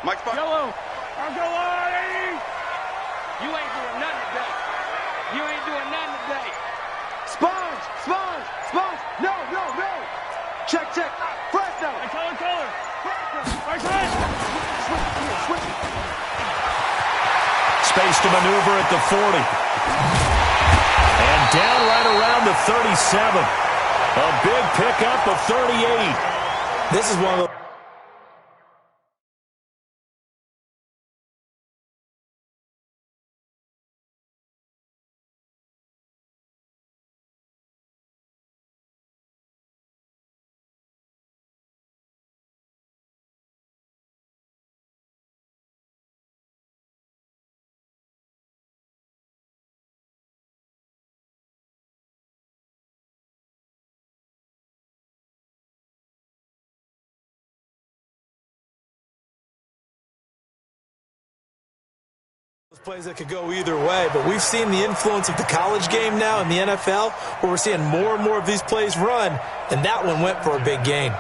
Mike Spot. Yellow. I'll go on. You ain't doing nothing today. You ain't doing nothing today. Sponge. Sponge. Sponge. No, no, no. Check, check. Fresno. Hey, color. Right side. Switch. Space to maneuver at the 40. And down right around the 37. A big pickup of 38. This is one of the plays that could go either way, but we've seen the influence of the college game now in the NFL, where we're seeing more and more of these plays run, and that one went for a big gain.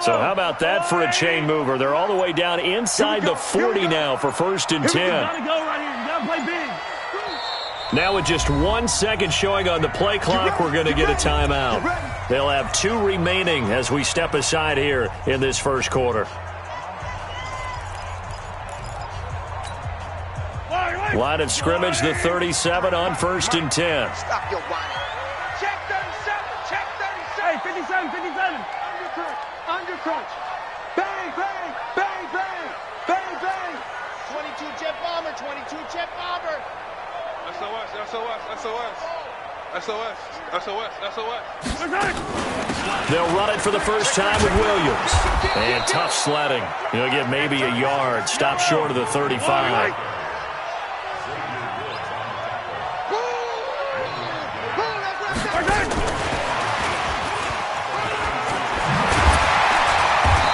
So how about that for a chain mover? They're all the way down inside the 40 now for 1st and 10. Now with just 1 second showing on the play clock, we're going to get a timeout. They'll have 2 remaining as we step aside here in this first quarter. Line of scrimmage, the 37 on 1st and 10. Stop your whining. Check 37. Check 37. Hey, 57, 57. Under crunch. Bang, bang, bang, bang, bang, bang. 22 jet bomber, 22 jet bomber. SOS, SOS, SOS. SOS, SOS, SOS. They'll run it for the first time with Williams. And tough sledding. He'll get maybe a yard. Stop short of the 35.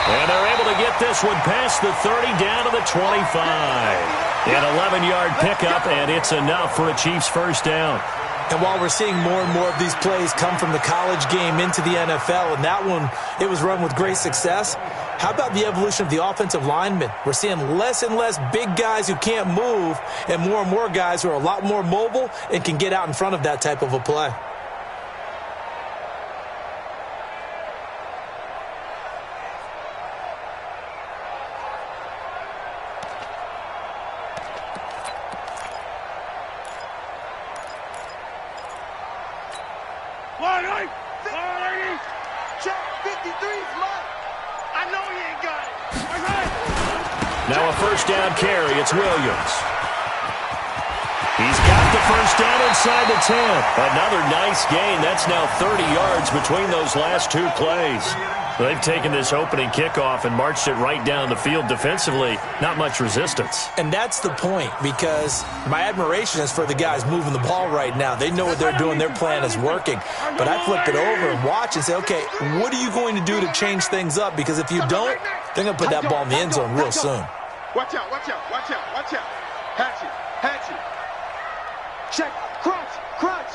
And they're able to get this one past the 30 down to the 25. An 11-yard pickup, and it's enough for a Chiefs first down. And while we're seeing more and more of these plays come from the college game into the NFL, and that one, it was run with great success, how about the evolution of the offensive linemen? We're seeing less and less big guys who can't move and more guys who are a lot more mobile and can get out in front of that type of a play. Now a first down carry. It's Williams. He's got the first down inside the 10. Another nice gain. That's now 30 yards between those last 2 plays. They've taken this opening kickoff and marched it right down the field defensively. Not much resistance. And that's the point, because my admiration is for the guys moving the ball right now. They know what they're doing. Their plan is working. But I flip it over and watch and say, okay, what are you going to do to change things up? Because if you don't, they're going to put that ball in the end zone real soon. Watch out, watch out, watch out, watch out. Hatchet, hatchet. Check. Crunch, crunch,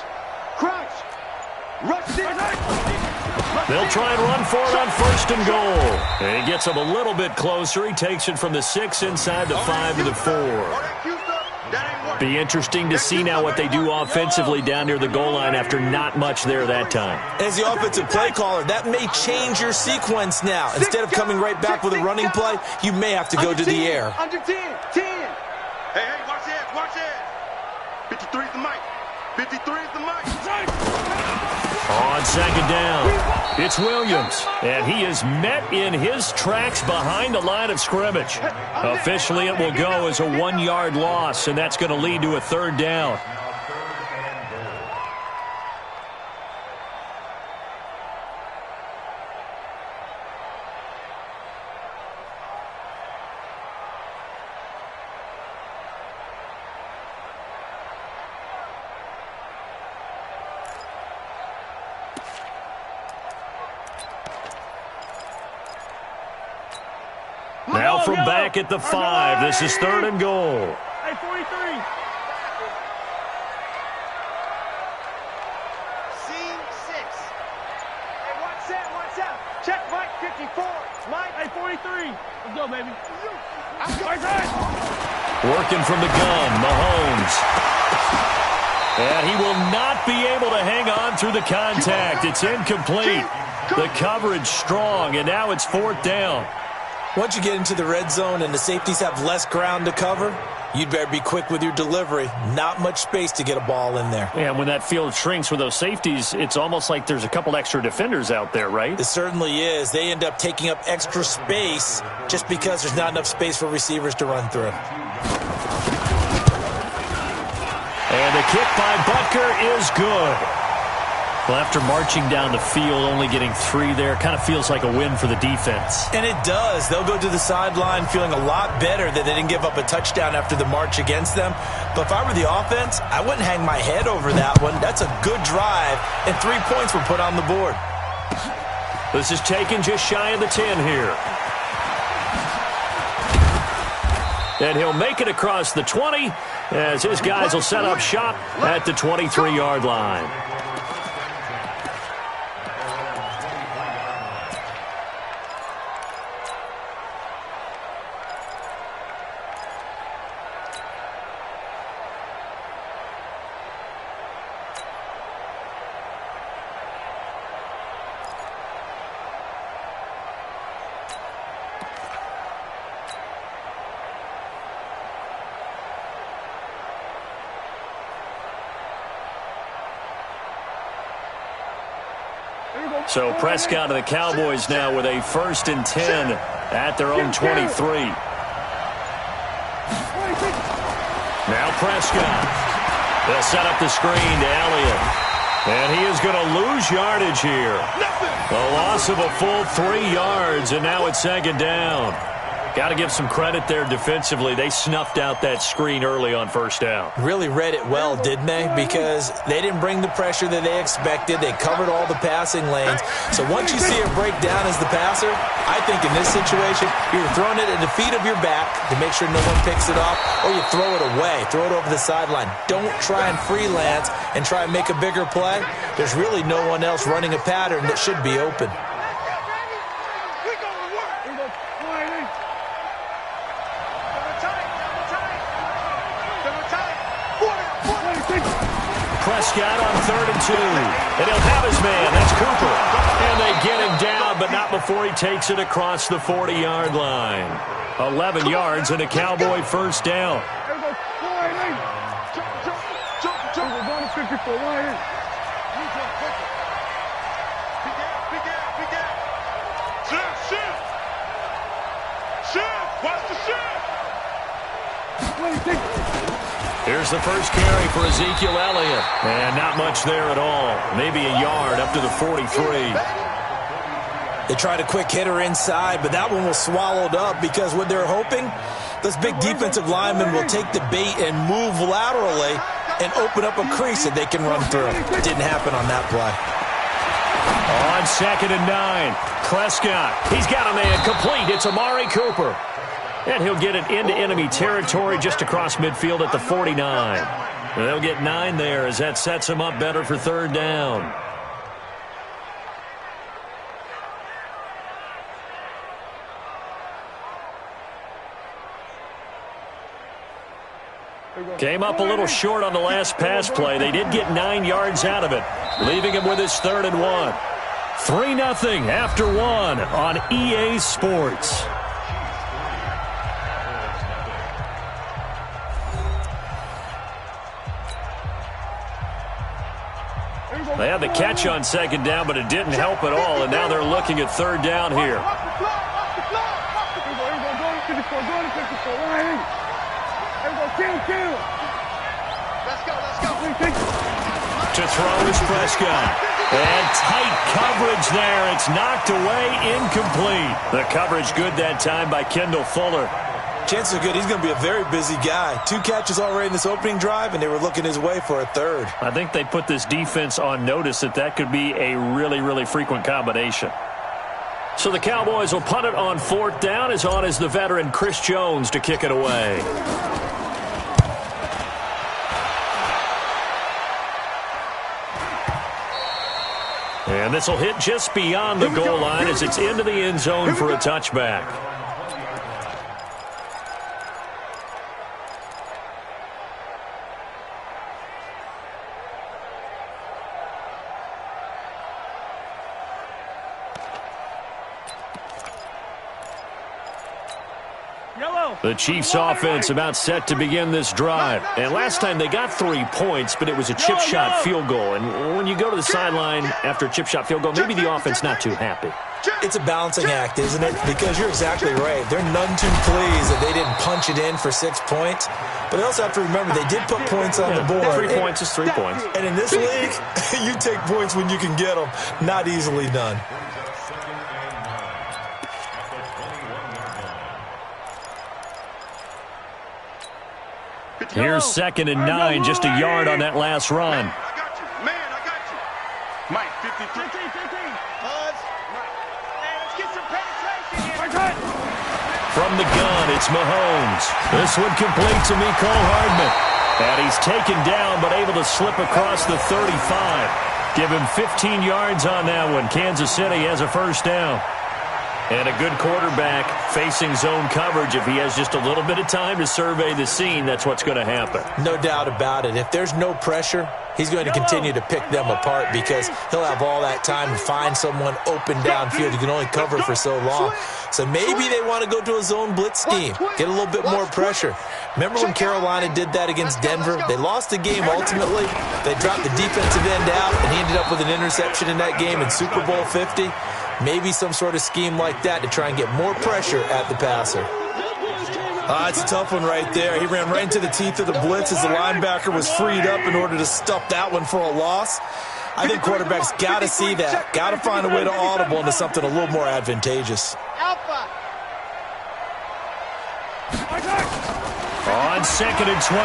crunch. Rush it. They'll try and run for it on 1st and goal. And he gets him a little bit closer. He takes it from the 6 inside the 5 to the 4. Be interesting to see now what they do offensively down near the goal line after not much there that time. As the offensive play caller, that may change your sequence now. Instead of coming right back with a running play, you may have to go to the air. Under 10, 10. Hey, watch it, watch it. 53 is the mic. 53 is the mic. On 2nd down, it's Williams, and he is met in his tracks behind the line of scrimmage. Officially, it will go as a 1-yard loss, and that's going to lead to a 3rd down. Now from back at the 5, this is 3rd and goal. Hey, 43. Scene 6. Hey, watch that. Check Mike 54. Mike. Hey, 43. Let's go, baby. Working from the gun, Mahomes. And he will not be able to hang on through the contact. It's incomplete. The coverage strong, and now it's 4th down. Once you get into the red zone and the safeties have less ground to cover, you'd better be quick with your delivery. Not much space to get a ball in there. Yeah, when that field shrinks with those safeties, it's almost like there's a couple extra defenders out there, right? It certainly is. They end up taking up extra space just because there's not enough space for receivers to run through. And the kick by Butker is good. Well, after marching down the field, only getting 3 there, kind of feels like a win for the defense. And it does. They'll go to the sideline feeling a lot better that they didn't give up a touchdown after the march against them. But if I were the offense, I wouldn't hang my head over that one. That's a good drive, and 3 points were put on the board. This is taken just shy of the 10 here. And he'll make it across the 20 as his guys will set up shop at the 23-yard line. So Prescott of the Cowboys now with a 1st and 10 at their own 23. Now Prescott. They'll set up the screen to Elliott. And he is going to lose yardage here. A loss of a full 3 yards, and now it's 2nd down. Got to give some credit there defensively. They snuffed out that screen early on 1st down. Really read it well, didn't they? Because they didn't bring the pressure that they expected. They covered all the passing lanes. So once you see it break down as the passer, I think in this situation, you're throwing it at the feet of your back to make sure no one picks it off, or you throw it away, throw it over the sideline. Don't try and freelance and try and make a bigger play. There's really no one else running a pattern that should be open. Prescott on 3rd and 2. And he'll have his man. That's Cooper. And they get him down, but not before he takes it across the 40-yard line. 11 yards and a Cowboy 1st down. Here's the first carry for Ezekiel Elliott. And not much there at all. Maybe a yard up to the 43. They tried a quick hitter inside, but that one was swallowed up because what they're hoping, this big defensive lineman will take the bait and move laterally and open up a crease that they can run through. It didn't happen on that play. On 2nd and 9, Prescott. He's got a man complete. It's Amari Cooper. And he'll get it into enemy territory just across midfield at the 49. And they'll get 9 there as that sets him up better for 3rd down. Came up a little short on the last pass play. They did get 9 yards out of it, leaving him with his 3rd and 1. 3-0 after 1 on EA Sports. They had the catch on 2nd down, but it didn't help at all, and now they're looking at 3rd down here. To throw is Prescott. And tight coverage there. It's knocked away, incomplete. The coverage good that time by Kendall Fuller. Chances are good he's going to be a very busy guy. 2 catches already in this opening drive, and they were looking his way for a 3rd. I think they put this defense on notice that could be a really, really frequent combination. So the Cowboys will punt it on 4th down. As on is the veteran Chris Jones to kick it away. And this will hit just beyond the goal line as it's into the end zone for a touchback. The Chiefs offense about set to begin this drive. And last time they got 3 points, but it was a chip shot field goal. And when you go to the sideline after a chip shot field goal, maybe the offense not too happy. It's a balancing act, isn't it? Because you're exactly right. They're none too pleased that they didn't punch it in for 6 points. But they also have to remember they did put points on the board. 3 points is 3 points. And in this league, you take points when you can get them. Not easily done. Here's 2nd and 9, just a yard on that last run. I got you. Man, I got you. Mike, 53. Let's get some penetration here. From the gun, it's Mahomes. This one complete to Mecole Hardman. And he's taken down, but able to slip across the 35. Give him 15 yards on that one. Kansas City has a 1st down. And a good quarterback facing zone coverage. If he has just a little bit of time to survey the scene, that's what's going to happen. No doubt about it. If there's no pressure, he's going to continue to pick them apart because he'll have all that time to find someone open downfield. You can only cover for so long. So maybe they want to go to a zone blitz scheme, get a little bit more pressure. Remember when Carolina did that against Denver? They lost the game ultimately. They dropped the defensive end out, and he ended up with an interception in that game in Super Bowl 50. Maybe some sort of scheme like that to try and get more pressure at the passer. It's a tough one right there. He ran right into the teeth of the blitz as the linebacker was freed up in order to stuff that one for a loss. I think quarterbacks got to see that, got to find a way to audible into something a little more advantageous. On 2nd and 12,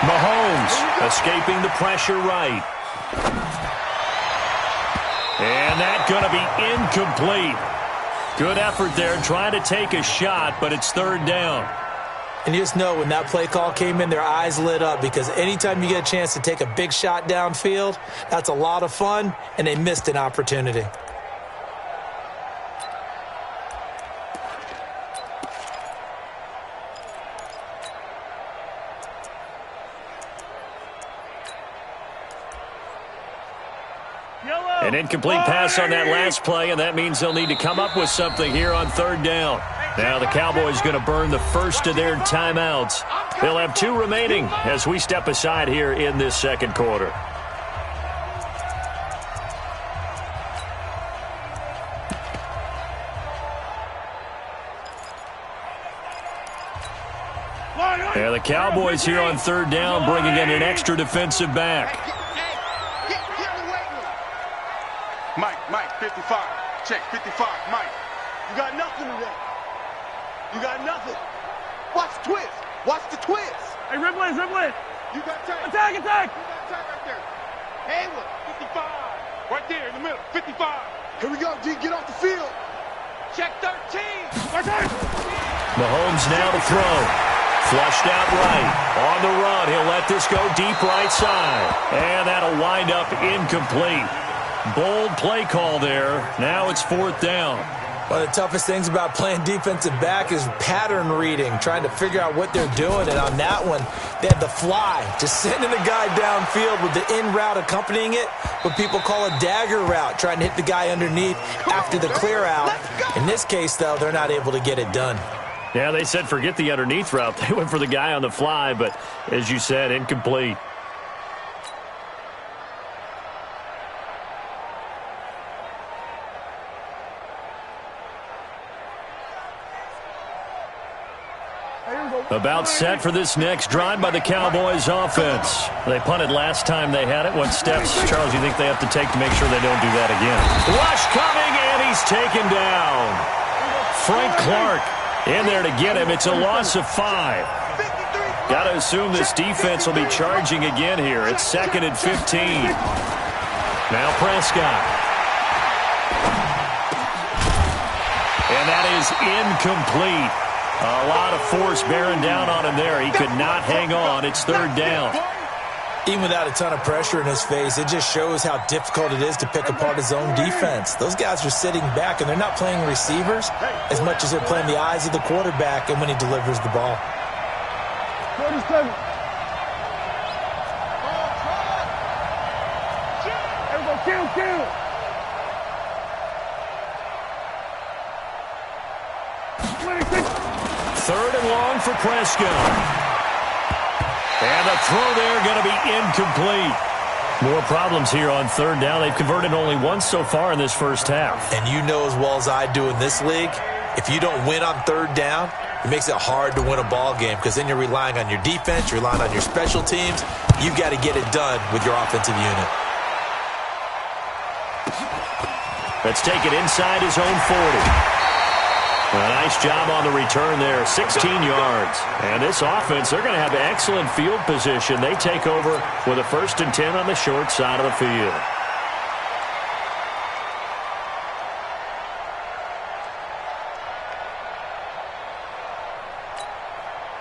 Mahomes escaping the pressure right. And that's going to be incomplete. Good effort there trying to take a shot, but it's 3rd down. And you just know when that play call came in, their eyes lit up because anytime you get a chance to take a big shot downfield, that's a lot of fun, and they missed an opportunity. An incomplete pass on that last play, and that means they'll need to come up with something here on 3rd down. Now the Cowboys going to burn the first of their timeouts. They'll have 2 remaining as we step aside here in this 2nd quarter. Yeah, the Cowboys here on 3rd down bringing in an extra defensive back. Mike, 55. Check, 55. Mike. You got nothing today. You got nothing. Watch the twist. Watch the twist. Hey, rip blitz. You got time. Attack. You got time right there. Haywood, 55. Right there in the middle, 55. Here we go, G. Get off the field. Check 13. Mahomes now to throw. Flushed out right. On the run, he'll let this go deep right side. And that'll wind up incomplete. Bold play call there. Now it's 4th down. One of the toughest things about playing defensive back is pattern reading, trying to figure out what they're doing. And on that one, they had the fly, just sending the guy downfield with the in route accompanying it, what people call a dagger route, trying to hit the guy underneath after the clear out. In this case, though, they're not able to get it done. Yeah, they said forget the underneath route. They went for the guy on the fly, but as you said, incomplete. About set for this next drive by the Cowboys offense. They punted last time they had it. What steps, Charles, you think they have to take to make sure they don't do that again? Rush coming, and he's taken down. Frank Clark in there to get him. It's a loss of 5. Got to assume this defense will be charging again here. It's 2nd and 15. Now Prescott. And that is incomplete. A lot of force bearing down on him there. He could not hang on. It's 3rd down. Even without a ton of pressure in his face, it just shows how difficult it is to pick apart his own defense. Those guys are sitting back, and they're not playing receivers as much as they're playing the eyes of the quarterback and when he delivers the ball. 47. Kill. 3rd and long for Prescott. And the throw there going to be incomplete. More problems here on 3rd down. They've converted only once so far in this first half. And you know as well as I do in this league, if you don't win on 3rd down, it makes it hard to win a ball game because then you're relying on your defense, you're relying on your special teams. You've got to get it done with your offensive unit. Let's take it inside his own 40. A nice job on the return there, 16 yards. And this offense, they're going to have excellent field position. They take over with a 1st and 10 on the short side of the field.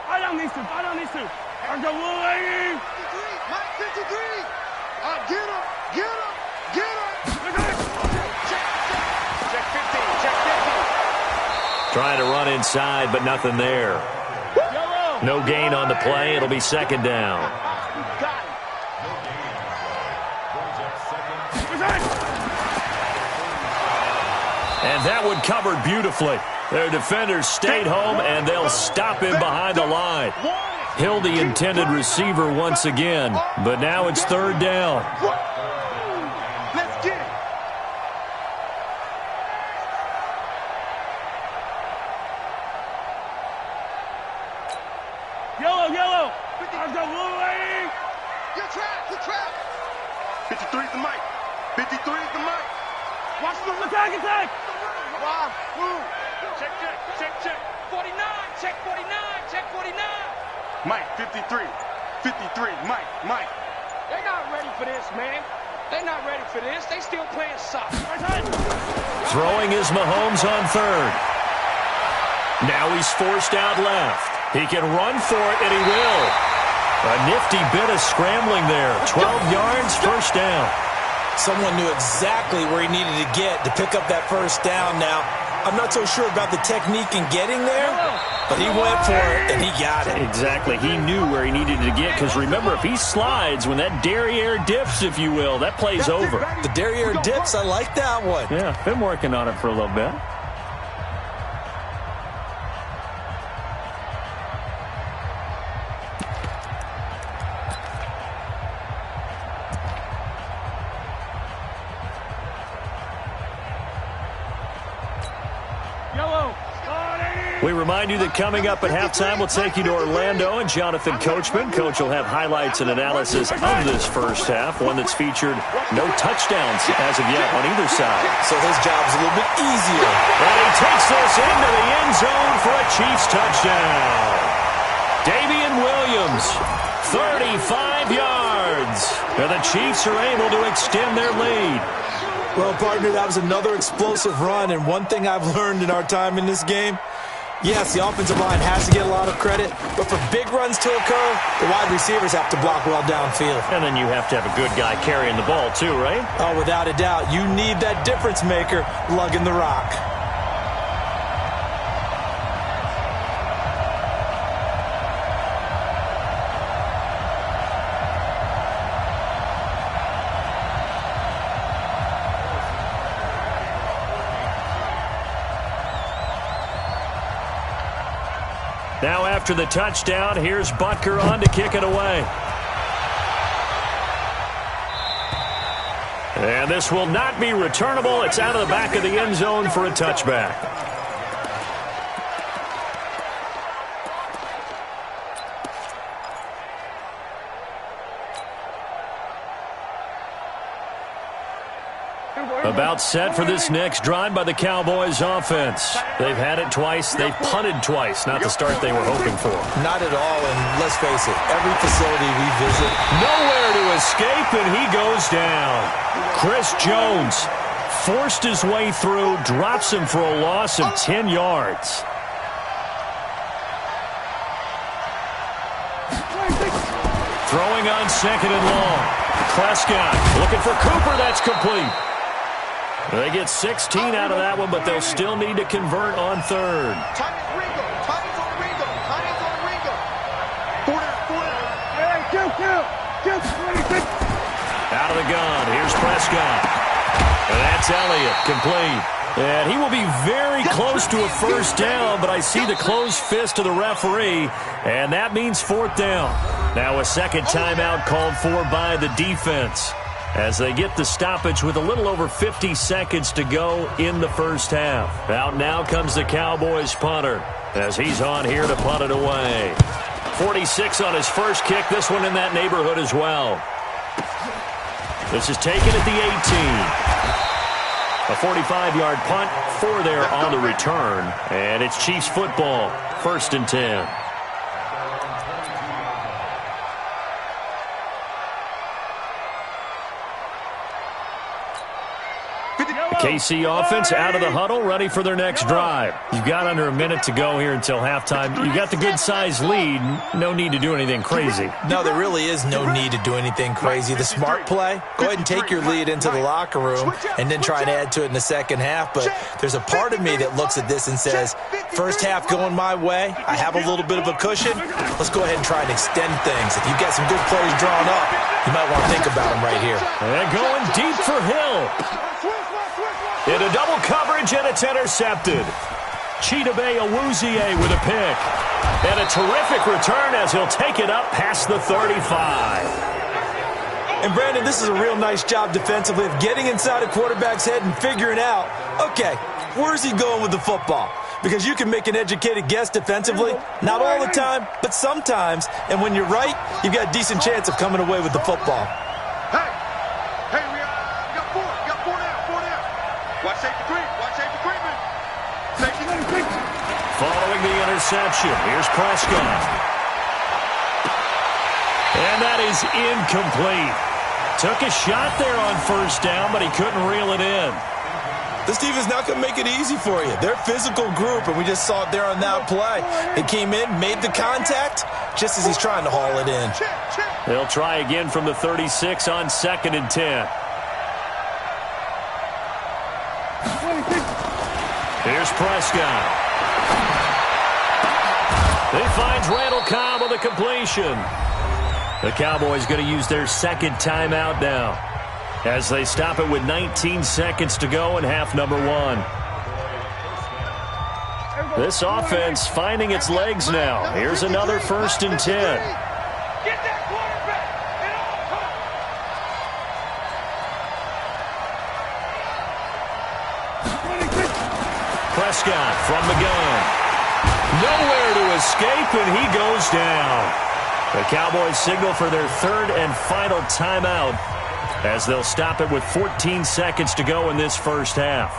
I don't need to. I'm going away. 53. Get him. Trying to run inside, but nothing there. No gain on the play. It'll be 2nd down. And that one covered beautifully. Their defenders stayed home, and they'll stop him behind the line. Hill, the intended receiver once again, but now it's third down. Let's get it. Yellow. Let's go, Wolverine. You're trapped. 53's the mic. 53's the mic. Watch the attack. Wow. Move. Check. 49. Check 49. Check 49. Mike, 53. 53, Mike. They're not ready for this, man. They're not ready for this. They still playing soccer. Throwing is Mahomes on third. Now he's forced out left. He can run for it, and he will. A nifty bit of scrambling there. 12 yards, first down. Someone knew exactly where he needed to get to pick up that first down. Now, I'm not so sure about the technique in getting there, but he went for it, and he got it. Exactly. He knew where he needed to get, because remember, if he slides, when that derriere dips, if you will, that play's over. The derriere dips, I like that one. Yeah, been working on it for a little bit. We remind you that coming up at halftime, we'll take you to Orlando and Jonathan Coachman. Coach will have highlights and analysis of this first half, one that's featured no touchdowns as of yet on either side. So his job's a little bit easier. And he takes this into the end zone for a Chiefs touchdown. Damian Williams, 35 yards. And the Chiefs are able to extend their lead. Well, partner, that was another explosive run, and one thing I've learned in our time in this game, yes, the offensive line has to get a lot of credit, but for big runs to occur, the wide receivers have to block well downfield. And then you have to have a good guy carrying the ball too, right? Oh, without a doubt. You need that difference maker lugging the rock. Now after the touchdown, here's Butker on to kick it away. And this will not be returnable. It's out of the back of the end zone for a touchback. About set for this next drive by the Cowboys offense. They've had it twice. They've punted twice. Not the start they were hoping for. Not at all, and let's face it, every facility we visit, nowhere to escape, and he goes down. Chris Jones forced his way through, drops him for a loss of 10 yards. Throwing on second and long. Prescott looking for Cooper. That's complete. They get 16 out of that one, but they'll still need to convert on third. Time's on Ringo. Out of the gun. Here's Prescott. And that's Elliott. Complete. And he will be very close to a first down, but I see the closed fist of the referee, and that means fourth down. Now a second timeout called for by the defense as they get the stoppage with a little over 50 seconds to go in the first half. Out now comes the Cowboys punter as he's on here to punt it away. 46 on his first kick, this one in that neighborhood as well. This is taken at the 18. A 45-yard punt, 4 there on the return, and it's Chiefs football, 1st and 10. KC offense out of the huddle, ready for their next drive. You've got under a minute to go here until halftime. You got the good-sized lead. No need to do anything crazy. No, there really is no need to do anything crazy. The smart play, go ahead and take your lead into the locker room and then try and add to it in the second half. But there's a part of me that looks at this and says, first half going my way, I have a little bit of a cushion. Let's go ahead and try and extend things. If you've got some good plays drawn up, You might want to think about him right here. And going deep for Hill. Into double coverage, and it's intercepted. Chidobe Awuzie with a pick. And a terrific return as he'll take it up past the 35. And, Brandon, this is a real nice job defensively of getting inside a quarterback's head and figuring out, okay, where's he going with the football? Because you can make an educated guess defensively, not all the time, but sometimes. And when you're right, you've got a decent chance of coming away with the football. Hey, we got four down. Watch safety creep, man. Safety. Following the interception, here's Prescott. And that is incomplete. Took a shot there on first down, but he couldn't reel it in. This team is not going to make it easy for you. They're a physical group, and we just saw it there on that play. They came in, made the contact, just as he's trying to haul it in. They'll try again from the 36 on 2nd and 10. Here's Prescott. He finds Randall Cobb with a completion. The Cowboys going to use their second timeout now, as they stop it with 19 seconds to go in half number 1. This offense finding its legs now. Here's another 1st and 10. Get that quarterback at all times. Prescott from the gun. Nowhere to escape, and he goes down. The Cowboys signal for their 3rd and final timeout, as they'll stop it with 14 seconds to go in this first half.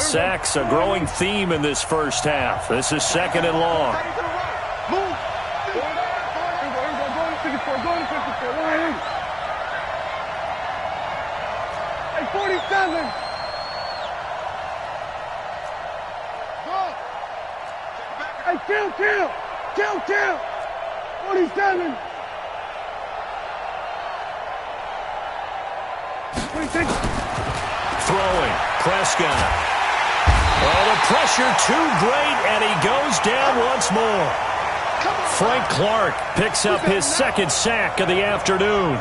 Sacks a growing theme in this first half. This is 2nd and long. Hey, 47. Hey, kill. 47. 26. Throwing. Prescott. Oh, the pressure too great, and he goes down once more. Frank Clark picks up his 2nd sack of the afternoon.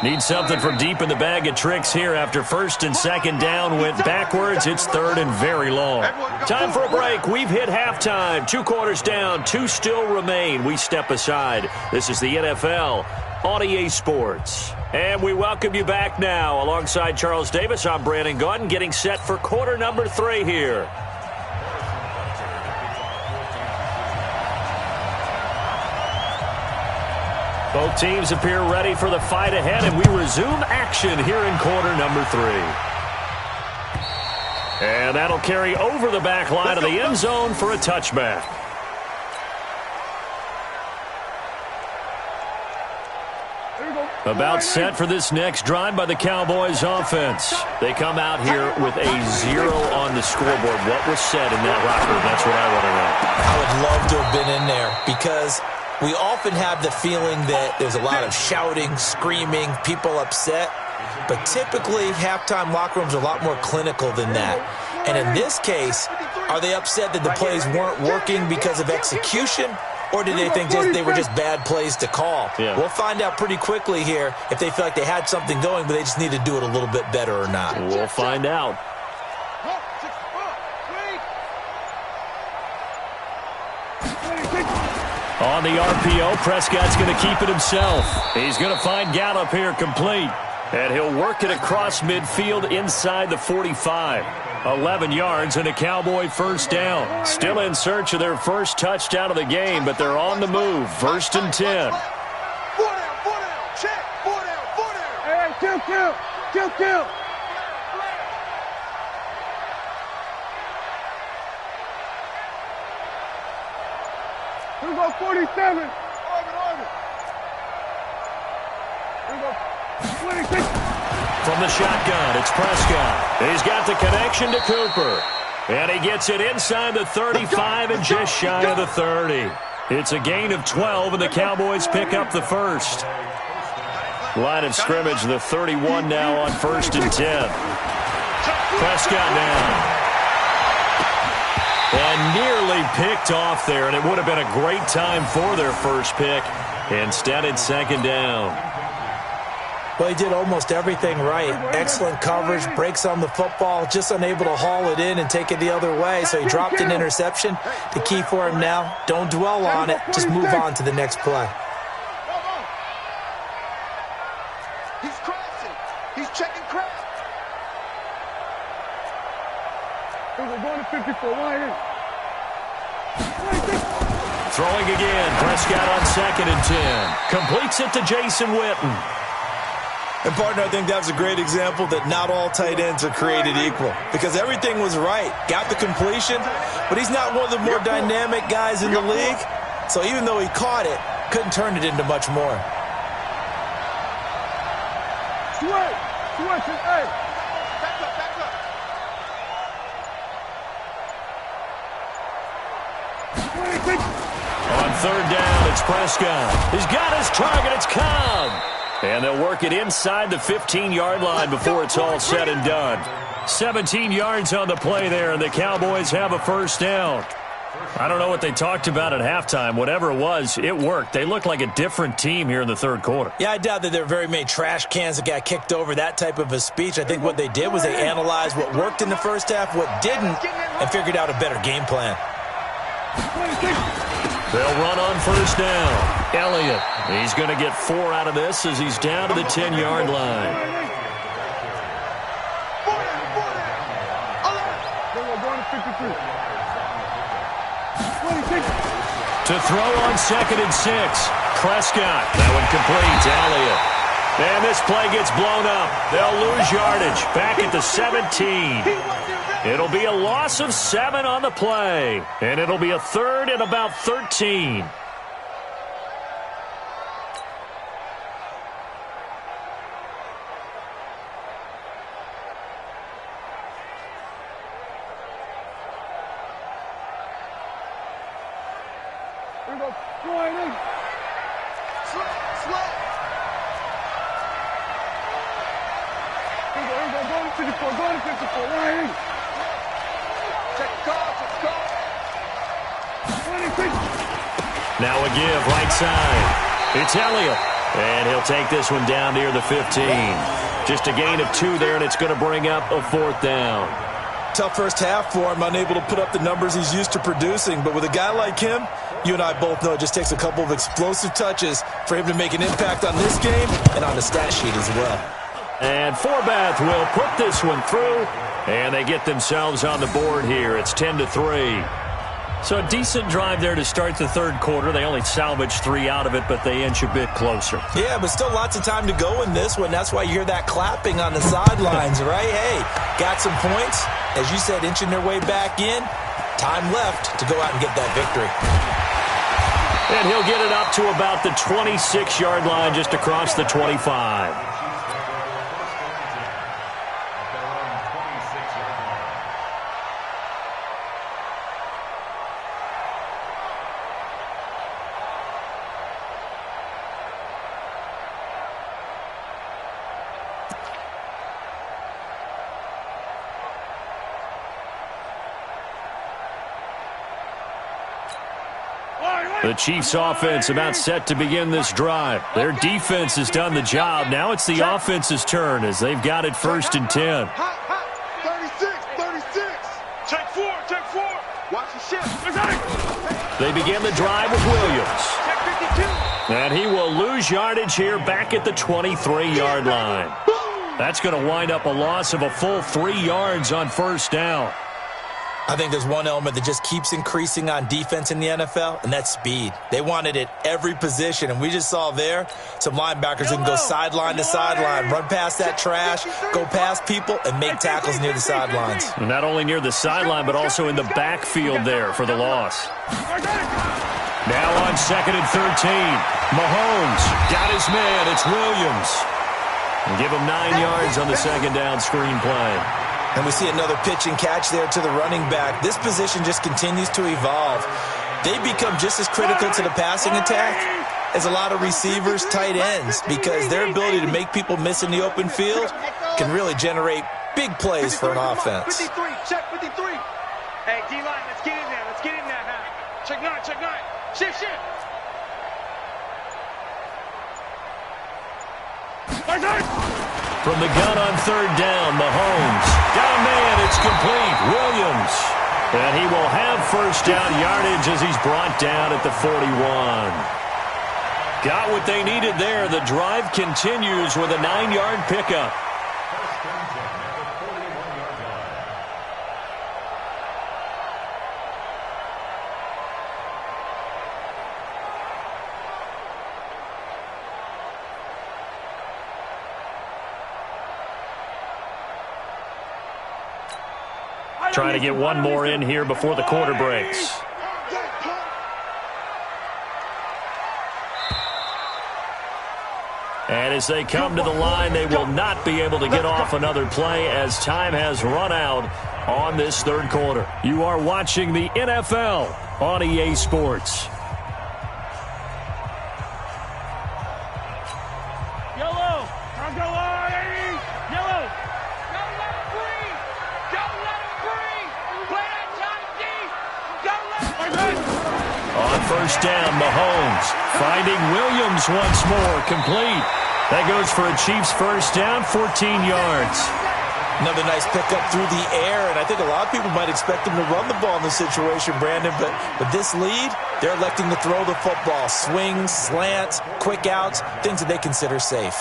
Need something from deep in the bag of tricks here after 1st and 2nd down went backwards. It's 3rd and very long. Time for a break. We've hit halftime. 2 quarters down. 2 still remain. We step aside. This is the NFL on EA Sports. And we welcome you back now. Alongside Charles Davis, I'm Brandon Gaudin, getting set for quarter number 3 here. Both teams appear ready for the fight ahead, and we resume action here in quarter number 3. And that'll carry over the back line of the end zone for a touchback. About set for this next drive by the Cowboys offense. They come out here with a 0 on the scoreboard. What was said in that locker room? That's what I want to know. I would love to have been in there, because we often have the feeling that there's a lot of shouting, screaming, people upset. But typically, halftime locker rooms are a lot more clinical than that. And in this case, are they upset that the plays weren't working because of execution? Or did they think they were just bad plays to call? Yeah. We'll find out pretty quickly here if they feel like they had something going, but they just need to do it a little bit better or not. We'll find out. On the RPO, Prescott's going to keep it himself. He's going to find Gallup here complete. And he'll work it across midfield inside the 45. 11 yards and a Cowboy 1st down. Still in search of their first touchdown of the game, but they're on the move. 1st and 10. 4 down. Check. 4 down. Hey, kill. Here we go, 47. Orbit. Here we go, 26. From the shotgun, it's Prescott. He's got the connection to Cooper. And he gets it inside the 35 and just shy of the 30. It's a gain of 12, and the Cowboys pick up the first. Line of scrimmage, the 31 now on 1st and 10. Prescott down. And nearly picked off there, and it would have been a great time for their first pick. Instead, it's second down. Well, he did almost everything right. Excellent coverage, breaks on the football, just unable to haul it in and take it the other way. So he dropped an interception. The key for him now, don't dwell on it. Just move on to the next play. He's crashing. He's checking crash. We're going to 54. Throwing again. Prescott on 2nd and 10. Completes it to Jason Witten. And, partner, I think that was a great example that not all tight ends are created equal because everything was right. Got the completion, but he's not one of the more dynamic guys in the league. So even though he caught it, couldn't turn it into much more. Switch, hey. Back up. On 3rd down, it's Prescott. He's got his target. It's Cobb. And they'll work it inside the 15-yard line before it's all said and done. 17 yards on the play there, and the Cowboys have a first down. I don't know what they talked about at halftime. Whatever it was, it worked. They looked like a different team here in the third quarter. Yeah, I doubt that there were very many trash cans that got kicked over, that type of a speech. I think what they did was they analyzed what worked in the first half, what didn't, and figured out a better game plan. They'll run on first down. Elliott, he's going to get 4 out of this as he's down to the 10-yard line. To throw on 2nd and 6. Prescott, that one complete to Elliott. And this play gets blown up. They'll lose yardage back at the 17. It'll be a loss of 7 on the play. And it'll be a 3rd and about 13. Now a give, right side. It's Elliott. And he'll take this one down near the 15. Just a gain of 2 there, and it's going to bring up a 4th down. Tough first half for him, unable to put up the numbers he's used to producing. But with a guy like him, you and I both know it just takes a couple of explosive touches for him to make an impact on this game and on the stat sheet as well. And Forbath will put this one through, and they get themselves on the board here. It's 10-3. So a decent drive there to start the third quarter. They only salvaged 3 out of it, but they inch a bit closer. Yeah, but still lots of time to go in this one. That's why you hear that clapping on the sidelines, right? Hey, got some points. As you said, inching their way back in. Time left to go out and get that victory. And he'll get it up to about the 26-yard line, just across the 25. The Chiefs offense about set to begin this drive. Their defense has done the job. Now it's the offense's turn as they've got it 1st and 10. 36. Check 4. Watch the shift. They begin the drive with Williams. Check 52. And he will lose yardage here back at the 23-yard line. That's going to wind up a loss of a full 3 yards on 1st down. I think there's one element that just keeps increasing on defense in the NFL, and that's speed. They want it at every position, and we just saw there some linebackers that can go sideline to sideline, run past that trash, go past people, and make tackles near the sidelines. Not only near the sideline, but also in the backfield there for the loss. Now on 2nd and 13. Mahomes got his man. It's Williams. And give him 9 yards on the 2nd down screen play. And we see another pitch and catch there to the running back. This position just continues to evolve. They become just as critical to the passing attack as a lot of receivers, tight ends, because their ability to make people miss in the open field can really generate big plays for an offense. 53, check 53. Hey, D-line, let's get in there. Let's get in there, huh? Check 9, check 9. Shift. From the gun on third down, Mahomes. Down man, it's complete. Williams. And he will have first down yardage as he's brought down at the 41. Got what they needed there. The drive continues with a 9-yard pickup. Trying to get one more in here before the quarter breaks. And as they come to the line, they will not be able to get off another play as time has run out on this third quarter. You are watching the NFL on EA Sports. First down, Mahomes finding Williams once more, complete. That goes for a Chiefs first down, 14 yards. Another nice pickup through the air, and I think a lot of people might expect them to run the ball in this situation, Brandon, but with this lead, they're electing to throw the football. Swings, slants, quick outs, things that they consider safe.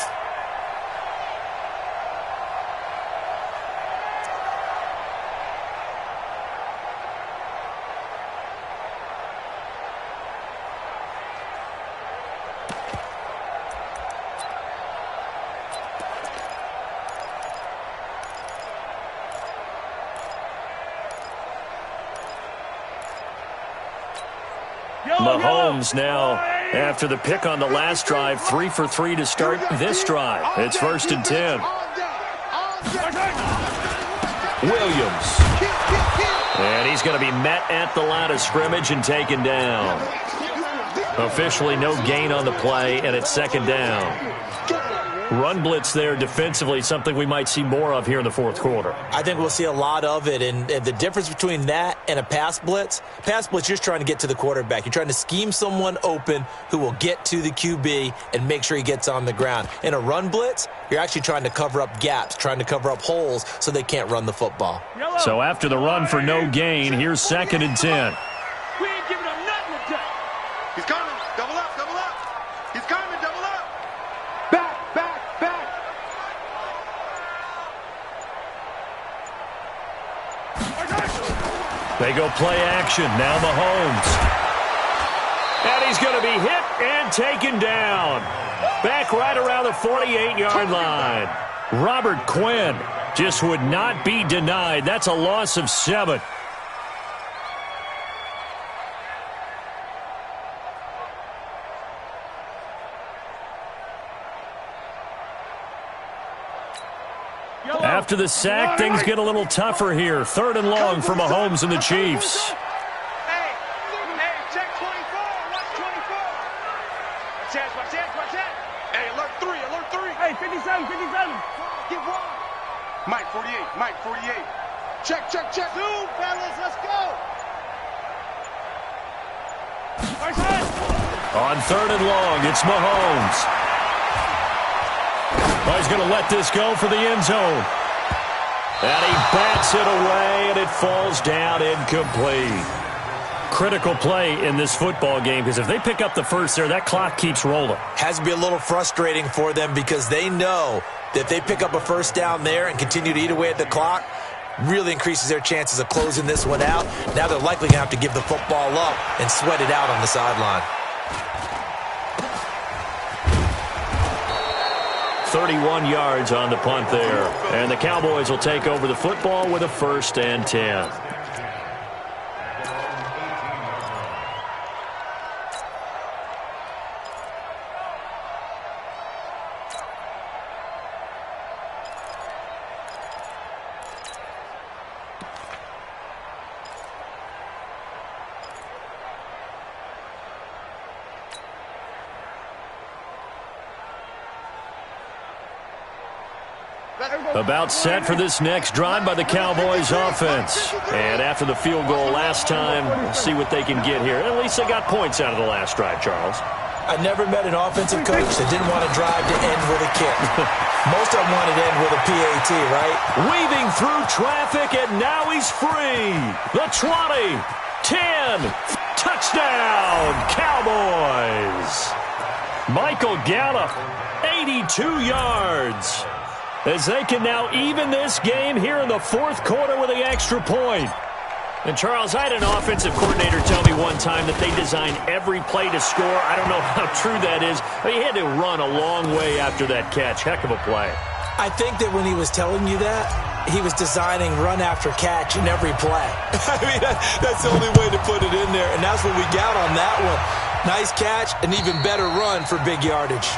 Mahomes now, after the pick on the last drive, 3 for 3 to start this drive. It's first and 10. Williams. And he's going to be met at the line of scrimmage and taken down. Officially no gain on the play, and it's second down. Run blitz there defensively, something we might see more of here in the fourth quarter. I think we'll see a lot of it, and the difference between that and a pass blitz, you're just trying to get to the quarterback. You're trying to scheme someone open who will get to the QB and make sure he gets on the ground. In a run blitz, you're actually trying to cover up gaps, trying to cover up holes so they can't run the football. So after the run for no gain, here's second and 10. We ain't giving him nothing today. He's coming. Double up, double up. He's coming, double up. Back. They go play action. Now Mahomes. And he's going to be hit and taken down. Back right around the 48-yard line. Robert Quinn just would not be denied. That's a loss of 7. After the sack, things get a little tougher here. Third and long for Mahomes and the Chiefs. Hey, check 24. Watch 24. Watch that. Hey, alert 3. Hey, 57. Get one. Mike 48. Check. Two, fellas, let's go. On third and long, it's Mahomes. Oh, he's going to let this go for the end zone. And he bats it away, and it falls down incomplete. Critical play in this football game, because if they pick up the first there, that clock keeps rolling. Has to be a little frustrating for them because they know that if they pick up a first down there and continue to eat away at the clock, really increases their chances of closing this one out. Now they're likely going to have to give the football up and sweat it out on the sideline. 31 yards on the punt there. And the Cowboys will take over the football with a first and 10. About set for this next drive by the Cowboys offense. And after the field goal last time, we'll see what they can get here. At least they got points out of the last drive, Charles. I never met an offensive coach that didn't want to drive to end with a kick. Most of them wanted to end with a PAT, right? Weaving through traffic, and now he's free. The 20, 10, touchdown, Cowboys. Michael Gallup, 82 yards. As they can now even this game here in the fourth quarter with the extra point. And, Charles, I had an offensive coordinator tell me one time that they design every play to score. I don't know how true that is, but he had to run a long way after that catch. Heck of a play. I think that when he was telling you that, he was designing run after catch in every play. I mean, that's the only way to put it in there, and that's what we got on that one. Nice catch, an even better run for big yardage.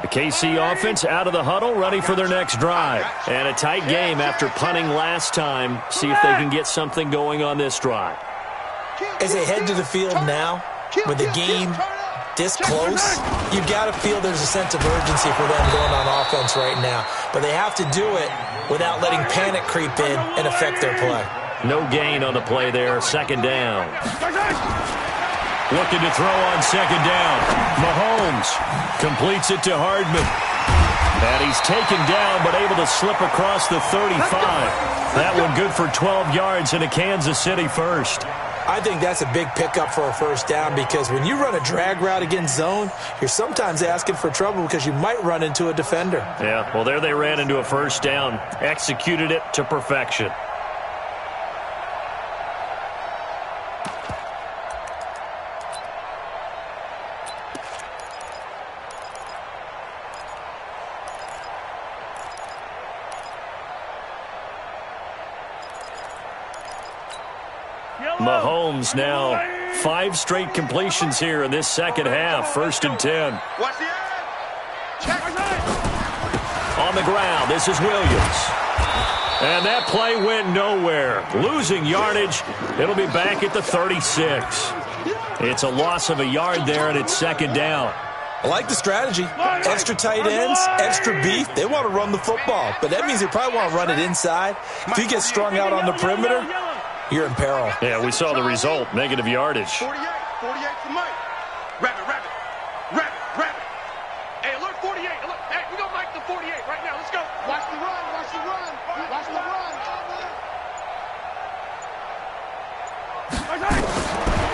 The KC offense out of the huddle, ready for their next drive. And a tight game after punting last time. See if they can get something going on this drive. As they head to the field now, with the game this close, you've got to feel there's a sense of urgency for them going on offense right now. But they have to do it without letting panic creep in and affect their play. No gain on the play there, second down. Looking to throw on second down. Mahomes completes it to Hardman. And he's taken down but able to slip across the 35. That one good for 12 yards and a Kansas City first. I think that's a big pickup for a first down because when you run a drag route against zone, you're sometimes asking for trouble because you might run into a defender. Yeah, well, there they ran into a first down. Executed it to perfection. Mahomes now 5 straight completions here in this second half. 1st and 10. Watch the edge. Check. On the ground, this is Williams. And that play went nowhere. Losing yardage. It'll be back at the 36. It's a loss of a yard there, and it's second down. I like the strategy. Extra tight ends, extra beef. They want to run the football, but that means they probably want to run it inside. If you get strung out on the perimeter, you're in peril. Yeah, we saw the result. Negative yardage. 48 for Mike. Rabbit. Hey, alert 48. Alert. Hey, we got Mike the 48 right now. Let's go. Watch the run.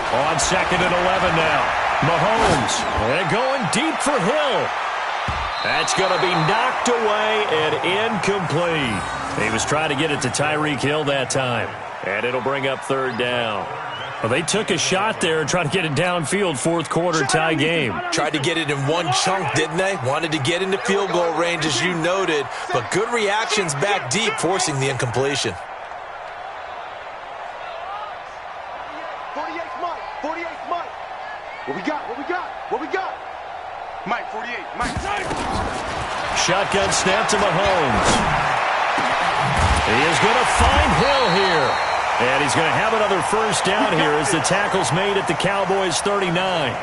On 2nd and 11 now. Mahomes. And going deep for Hill. That's going to be knocked away and incomplete. He was trying to get it to Tyreek Hill that time. And it'll bring up 3rd down. Well, they took a shot there and tried to get it downfield. 4th quarter tie game. Tried to get it in one chunk, didn't they? Wanted to get into field goal range, as you noted. But good reactions back deep, forcing the incompletion. 48 Mike. What we got? Mike, 48. Mike. Shotgun snap to Mahomes. He is going to find Hill here. And he's going to have another first down here as the tackle's made at the Cowboys' 39.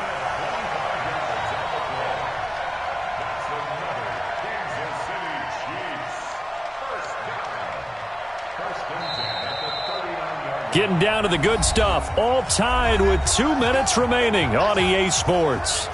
Getting down to the good stuff. All tied with 2 minutes remaining on EA Sports.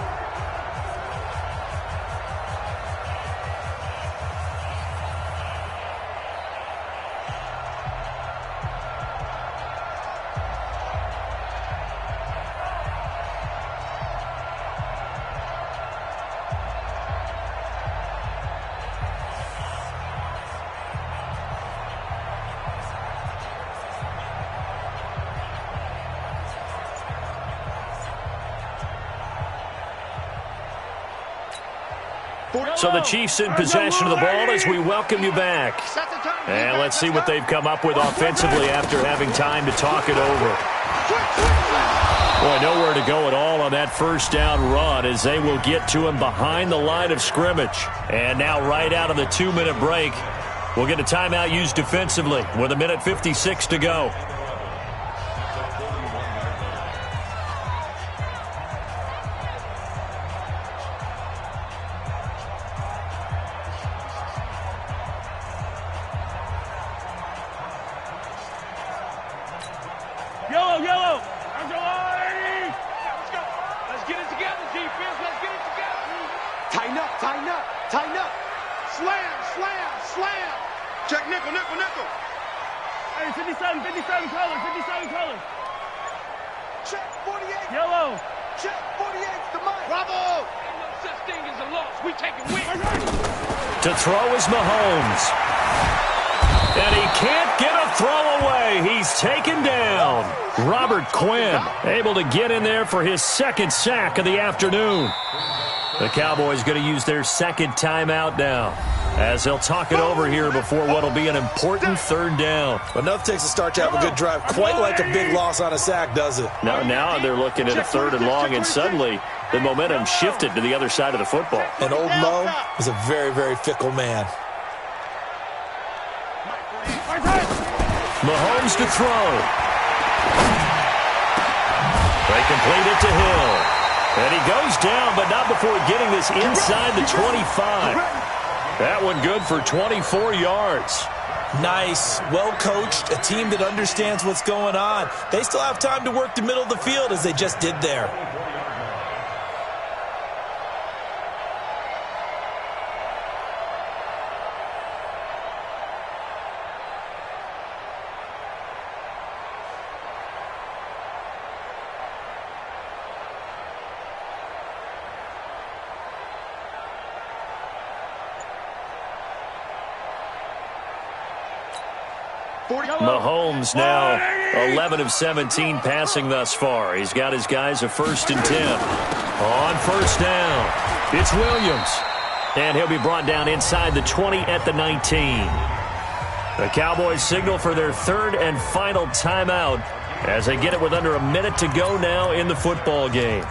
So the Chiefs in possession of the ball as we welcome you back. And let's see what they've come up with offensively after having time to talk it over. Boy, nowhere to go at all on that first down run as they will get to him behind the line of scrimmage. And now right out of the 2-minute break, we'll get a timeout used defensively with 1:56 to go. Slam. Check nickel. Hey, 57 colors. Check 48. Yellow. Check 48's the mic. Bravo. Ain't no such thing as a loss. We taking wins. To throw is Mahomes. And he can't get a throw away. He's taken down. Robert Quinn able to get in there for his second sack of the afternoon. The Cowboys going to use their second timeout now, as they'll talk it over here before what will be an important third down. But nothing takes a start to have a good drive, quite like a big loss on a sack, does it? Now they're looking at a third and long, and suddenly the momentum shifted to the other side of the football. And old Mo is a very, very fickle man. Mahomes to throw. They complete it to Hill. And he goes down, but not before getting this inside the 25. That one good for 24 yards. Nice, well-coached, a team that understands what's going on. They still have time to work the middle of the field as they just did there. Mahomes now 11 of 17 passing thus far. He's got his guys a 1st and 10. On first down, it's Williams. And he'll be brought down inside the 20 at the 19. The Cowboys signal for their third and final timeout as they get it with under a minute to go now in the football game.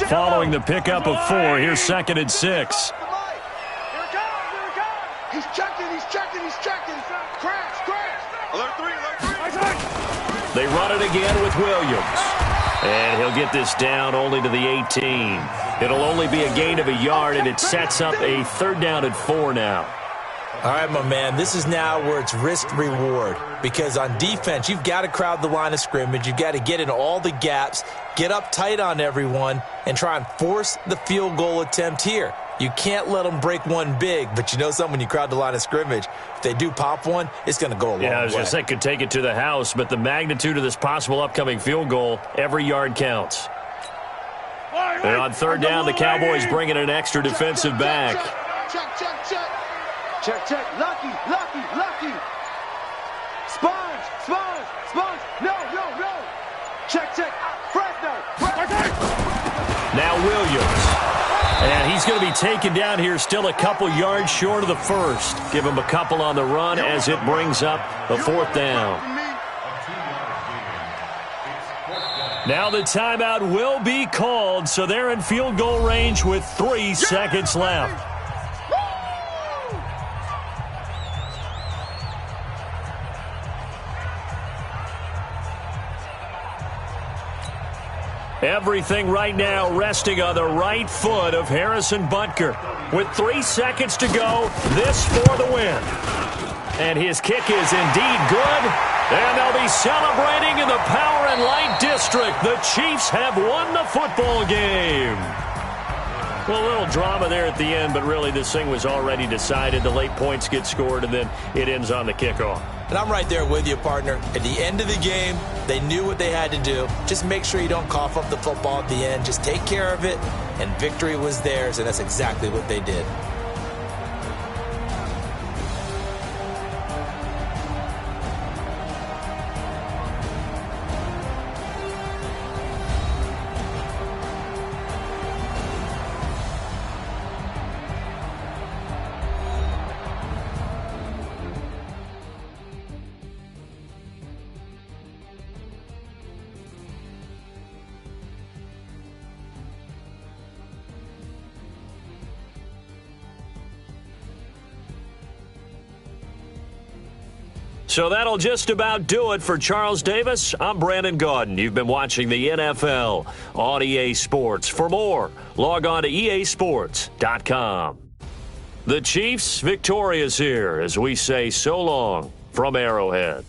Following the pickup of 4, here's 2nd and 6. Here it comes. He's checking. Crash. Alert 3. They run it again with Williams. And he'll get this down only to the 18. It'll only be a gain of a yard, and it sets up a 3rd down and 4 now. All right, my man, this is now where it's risk-reward. Because on defense, you've got to crowd the line of scrimmage. You've got to get in all the gaps, get up tight on everyone, and try and force the field goal attempt here. You can't let them break one big, but you know something, when you crowd the line of scrimmage, if they do pop one, it's going to go a long way. Yeah, I was going to say, could take it to the house, but the magnitude of this possible upcoming field goal, every yard counts. And on 3rd down, the Cowboys bring in an extra defensive back. Check. Lucky. Sponge. No. Check. Fresno. Now Williams. And he's going to be taken down here still a couple yards short of the 1st. Give him a couple on the run as it brings up the 4th down. Now the timeout will be called, so they're in field goal range with 3 seconds left. Everything right now resting on the right foot of Harrison Butker. With 3 seconds to go, this for the win. And his kick is indeed good. And they'll be celebrating in the Power and Light District. The Chiefs have won the football game. Well, a little drama there at the end, but really this thing was already decided. The late points get scored, and then it ends on the kickoff. And I'm right there with you, partner. At the end of the game, they knew what they had to do. Just make sure you don't cough up the football at the end. Just take care of it, and victory was theirs, and that's exactly what they did. So that'll just about do it for Charles Davis. I'm Brandon Gaudin. You've been watching the NFL on EA Sports. For more, log on to easports.com. The Chiefs victorious here as we say so long from Arrowhead.